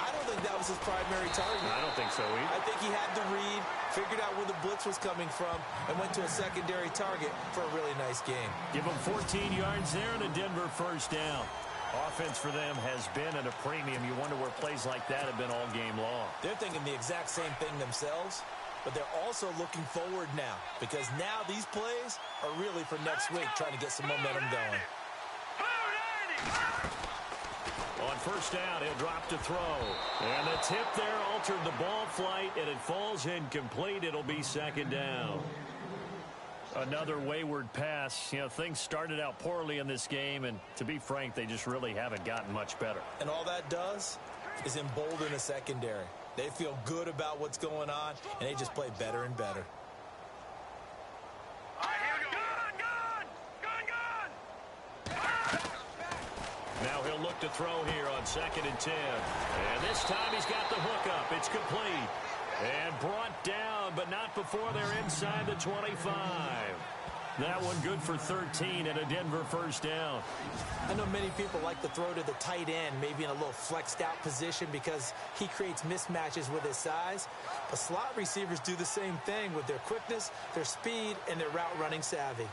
I don't think that was his primary target. I don't think so either. I think he had the read, figured out where the blitz was coming from, and went to a secondary target for a really nice game. Give him 14 yards there and a Denver first down. Offense for them has been at a premium. You wonder where plays like that have been all game long. They're thinking the exact same thing themselves, but they're also looking forward now, because now these plays are really for next week, trying to get some momentum going. On first down, he'll drop to throw. And the tip there altered the ball flight, and it falls incomplete. It'll be second down. Another wayward pass. You know, things started out poorly in this game, and to be frank, they just really haven't gotten much better. And all that does is embolden a secondary. They feel good about what's going on, and they just play better and better. Now he'll look to throw here on 2nd and 10. And this time he's got the hook up. It's complete. And brought down, but not before they're inside the 25. That one good for 13 and a Denver first down. I know many people like to throw to the tight end, maybe in a little flexed out position, because he creates mismatches with his size. But slot receivers do the same thing with their quickness, their speed, and their route running savvy.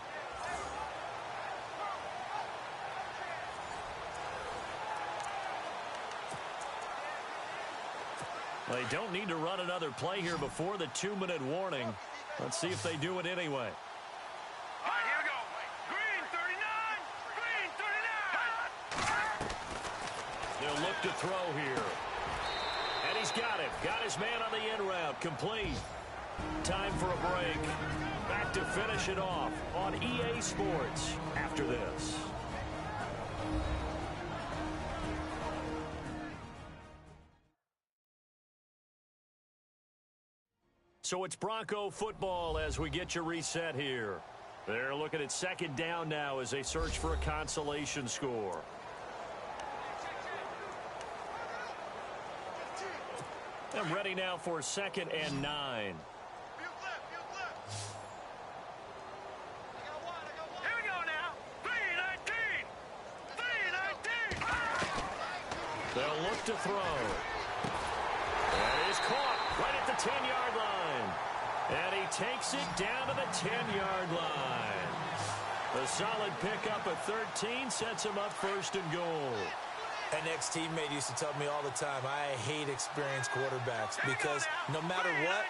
They don't need to run another play here before the 2-minute warning. Let's see if they do it anyway. All right, here we go. Green 39. Green 39. They'll look to throw here. And he's got it. Got his man on the in route. Complete. Time for a break. Back to finish it off on EA Sports after this. So it's Bronco football as we get you reset here. They're looking at second down now as they search for a consolation score. And ready now for 2nd and 9. Here we go now. 319. 319. They'll look to throw. That is caught right at the 10-yard line. And he takes it down to the 10-yard line. The solid pickup at 13 sets him up 1st and goal. An ex-teammate used to tell me all the time, I hate experienced quarterbacks, because no matter what,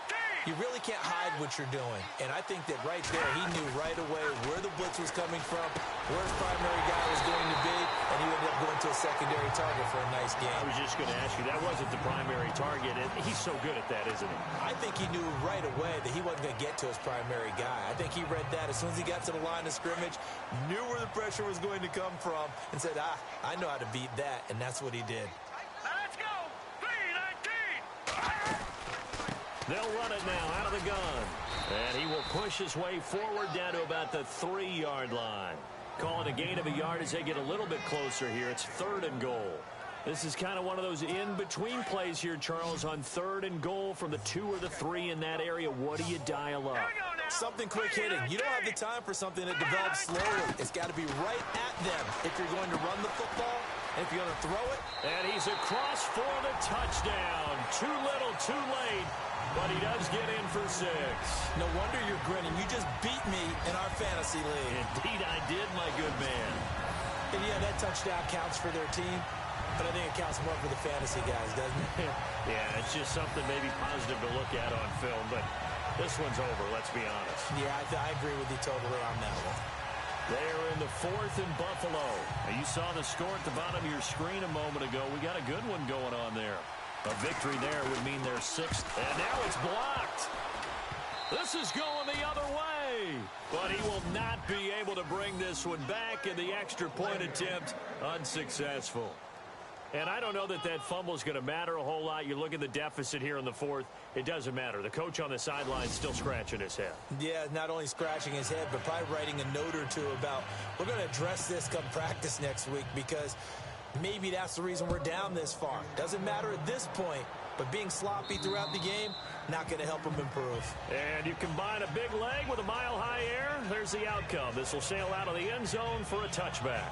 you really can't hide what you're doing. And I think that right there, he knew right away where the blitz was coming from, where his primary guy was going to be, and he ended up going to a secondary target for a nice game. I was just going to ask you, that wasn't the primary target. He's so good at that, isn't he? I think he knew right away that he wasn't going to get to his primary guy. I think he read that as soon as he got to the line of scrimmage, knew where the pressure was going to come from, and said, I know how to beat that, and that's what he did. Let's go. 319. They'll run it now out of the gun. And he will push his way forward down to about the 3-yard line. Calling a gain of a yard as they get a little bit closer here. It's 3rd and goal. This is kind of one of those in-between plays here, Charles, on 3rd and goal from the 2 or the 3 in that area. What do you dial up? Something quick hitting. You don't have the time for something that develops slowly. It's got to be right at them if you're going to run the football and if you're going to throw it. And he's across for the touchdown. Too little, too late, but he does get in for 6. No wonder you're grinning. You just beat me in our fantasy league. Indeed I did, my good man. And yeah, that touchdown counts for their team, but I think it counts more for the fantasy guys, doesn't it? Yeah, it's just something maybe positive to look at on film, but this one's over, let's be honest. Yeah, I agree with you totally on that one. They're in the 4th and Buffalo. Now, you saw the score at the bottom of your screen a moment ago. We got a good one going on there. A victory there would mean they're 6th. And now it's blocked. This is going the other way. But he will not be able to bring this one back, and the extra point attempt unsuccessful. And I don't know that that fumble is going to matter a whole lot. You look at the deficit here in the 4th. It doesn't matter. The coach on the sideline still scratching his head. Yeah, not only scratching his head, but probably writing a note or two about we're going to address this come practice next week because maybe that's the reason we're down this far. Doesn't matter at this point, but being sloppy throughout the game, not going to help him improve. And you combine a big leg with a mile-high air. There's the outcome. This will sail out of the end zone for a touchback.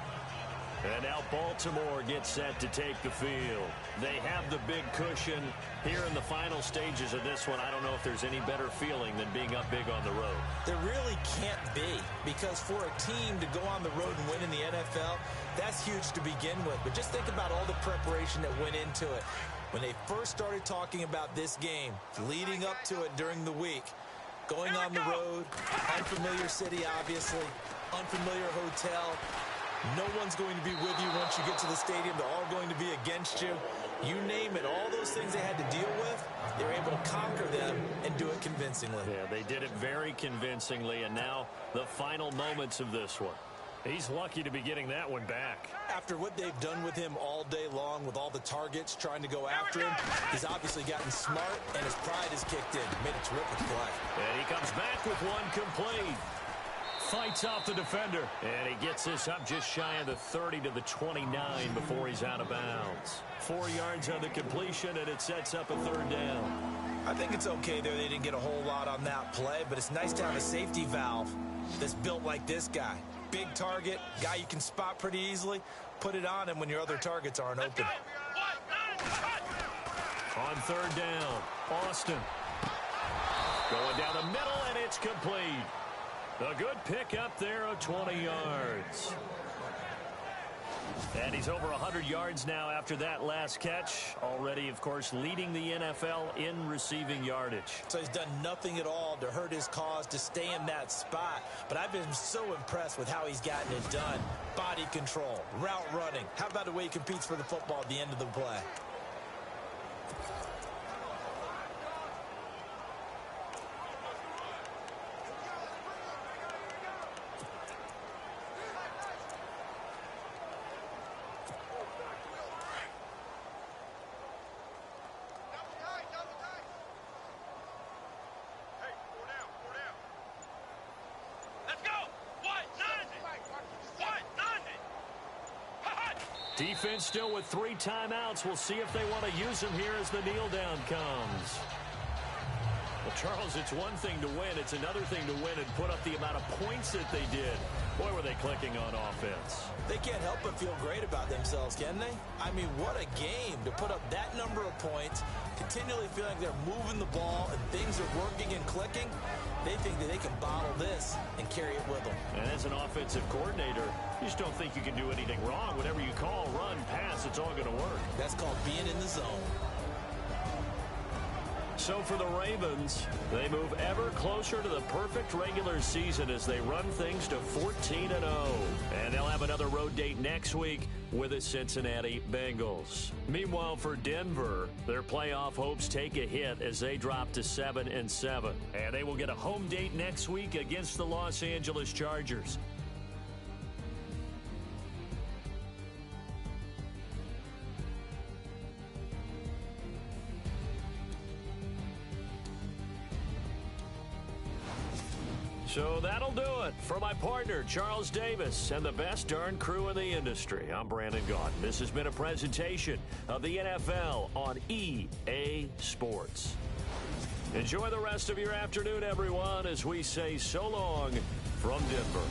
And now Baltimore gets set to take the field. They have the big cushion here in the final stages of this one. I don't know if there's any better feeling than being up big on the road. There really can't be, because for a team to go on the road and win in the NFL, that's huge to begin with. But just think about all the preparation that went into it. When they first started talking about this game, leading up to it during the week, going on the road, unfamiliar city, obviously, unfamiliar hotel. No one's going to be with you once you get to the stadium. They're all going to be against you. You name it, all those things they had to deal with, they were able to conquer them and do it convincingly. Yeah, they did it very convincingly, and now the final moments of this one. He's lucky to be getting that one back. After what they've done with him all day long with all the targets trying to go after him, he's obviously gotten smart, and his pride has kicked in. Made a terrific play. And he comes back with one complete. Fights off the defender. And he gets this up just shy of the 30 to the 29 before he's out of bounds. 4 yards on the completion, and it sets up a 3rd down. I think it's okay there. They didn't get a whole lot on that play, but it's nice to have a safety valve that's built like this guy. Big target, guy you can spot pretty easily. Put it on him when your other targets aren't open. On 3rd down, Austin. Going down the middle, and it's complete. A good pick up there of 20 yards. And he's over 100 yards now after that last catch. Already, of course, leading the NFL in receiving yardage. So he's done nothing at all to hurt his cause, to stay in that spot. But I've been so impressed with how he's gotten it done. Body control, route running. How about the way he competes for the football at the end of the play? Defense still with 3 timeouts. We'll see if they want to use them here as the kneel down comes. Well, Charles, it's one thing to win. It's another thing to win and put up the amount of points that they did. Boy, were they clicking on offense. They can't help but feel great about themselves, can they? I mean, what a game to put up that number of points, continually feeling like they're moving the ball and things are working and clicking. They think that they can bottle this and carry it with them. And as an offensive coordinator, you just don't think you can do anything wrong. Whatever you call, run, pass, it's all going to work. That's called being in the zone. So for the Ravens, they move ever closer to the perfect regular season as they run things to 14-0. And they'll have another road date next week with the Cincinnati Bengals. Meanwhile, for Denver, their playoff hopes take a hit as they drop to 7-7. And they will get a home date next week against the Los Angeles Chargers. So that'll do it. For my partner, Charles Davis, and the best darn crew in the industry, I'm Brandon Gaudin. This has been a presentation of the NFL on EA Sports. Enjoy the rest of your afternoon, everyone, as we say so long from Denver.